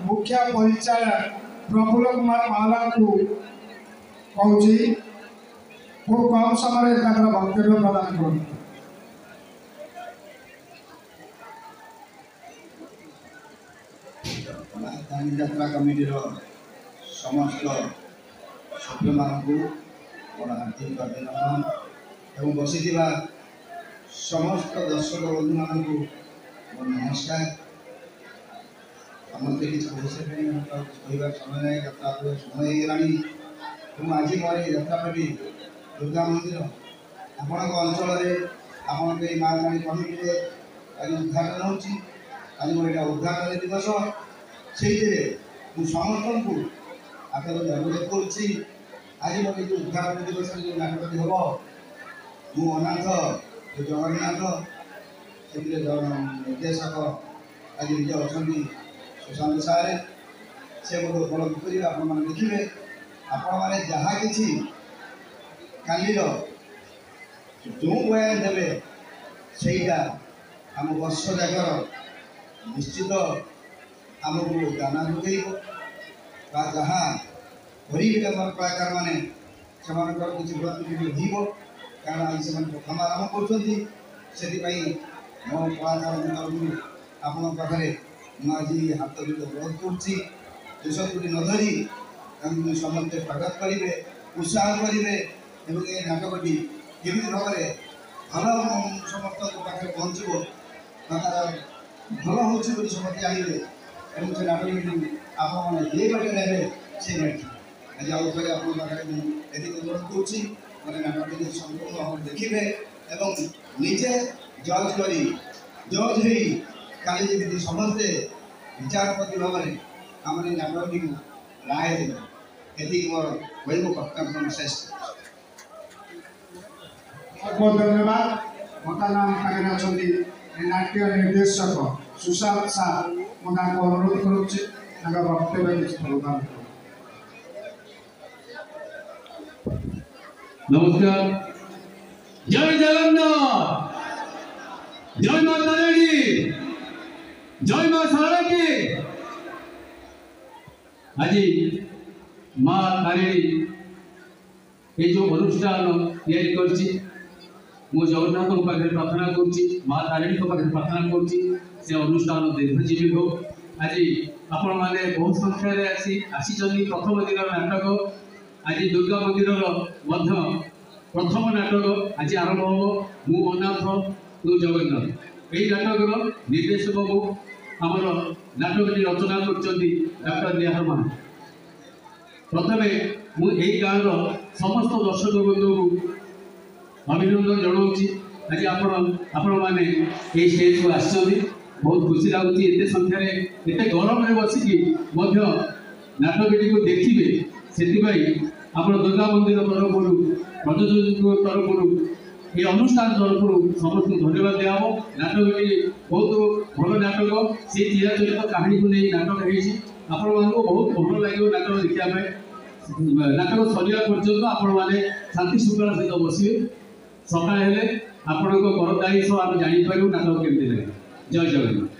मुख्य परिचायक प्रफुल्ल कुमार माला को कहूँ खूब कम समय वक्तव्य प्रदान कर यात्रा कमिटी समस्त सभ्य मानक मोर हार्दिक अभिनंदन एवं बसी समस्त दर्शक बंधु मानक मोर नमस्कार। समस्ते किसी कहबार समय ना यात्रा समय होगा आज मोर यात्राटी दुर्गा मंदिर आपण अंचल आपण मालगाड़ी कमिटी आज उद्घाटन होची आज मोर उद्घाटन दिवस से समस्त को आपको जरूरत करुँची आज मोर जो उद्घाटन दिवस जो नाटक हम मु अनाथ जगन्नाथ से निर्देशक आज निज अच्छा सुशांत सारे से मोटे उपलब्ध कर देखिए आपण मैंने जहाँ कि कालीर जो बयान देवे सहीटा आम वर्ष जाकर निश्चित आमको दाना जोगेब जहाँ गरीब कलाकार मैंने किसी प्रतिनिधि हो कारण आज से प्रथम आरम्भ कर मो कलाकार आपण पाखे मुझे हाथ जोड़ अनुरोध करुँची देशपुरी न धरी समस्ते स्वागत करेंगे उत्साह करेंगे नाटकटी केमी भाव में भल समस्त पाखे पहुँचो तार भल हो समस्त जानवे एवं से नाटक आप ये बाटे ने से आज आउ थे आपके अनुरोध करुँची मैंने नाटक संपूर्ण भाव देखिए एवं निजे जज कर जज हो काली जमी समस्ते विचारपति भाव में आम नाटक राय देवे ये मोर वही कर्तव्य शेष। बहुत धन्यवाद। वर्तमान पाखे अच्छा नाट्य निर्देशक सुशांत सार मुझे अनुरोध करुँच वक्तव्य प्रदान कर। नमस्कार। जय जगन्नाथ, जय मां तारिणी, जय मां शारदा की। आज मां तारिणी ये जो अनुष्ठान या जगन्नाथ पाखे प्रार्थना करुँची मां तारिणी पाखे प्रार्थना करुँची से अनुष्ठान दीर्घजीवी हो। आज आपण मैंने बहुत संख्यार आसी प्रथम दिन नाटक आज दुर्गा मंदिर प्रथम नाटक आज आरंभ हम मु अनाथ तू जगन्नाथ यही नाटक निर्देशक को आमर नाटक रचना कर निहार मान प्रथम मुझे गाँव समस्त दर्शक बंधु को अभिनंदन जनाऊँगी। आज आपण मैंने ये स्टेज को आसछन्ती बहुत खुशी लगुच एत संख्यार एत गरम में बसिकी नाटकटी को देखिए से दुर्गा मंदिर तरफ प्रयोजक तरफ ये अनुष्ठान तरफ समस्त धन्यवाद दिया नाटकटी बहुत भल नाटक से चिराचरित कहानी को नहीं नाटक आपण बहुत भल लगे नाटक देखापी नाटक सरिया पर्यटन आपण मैंने शांति श्रृंखला सहित बसवे सकाल हेले आपण करदायी सह आम जापर नाटक केमती लगे। जय जगन्नाथ।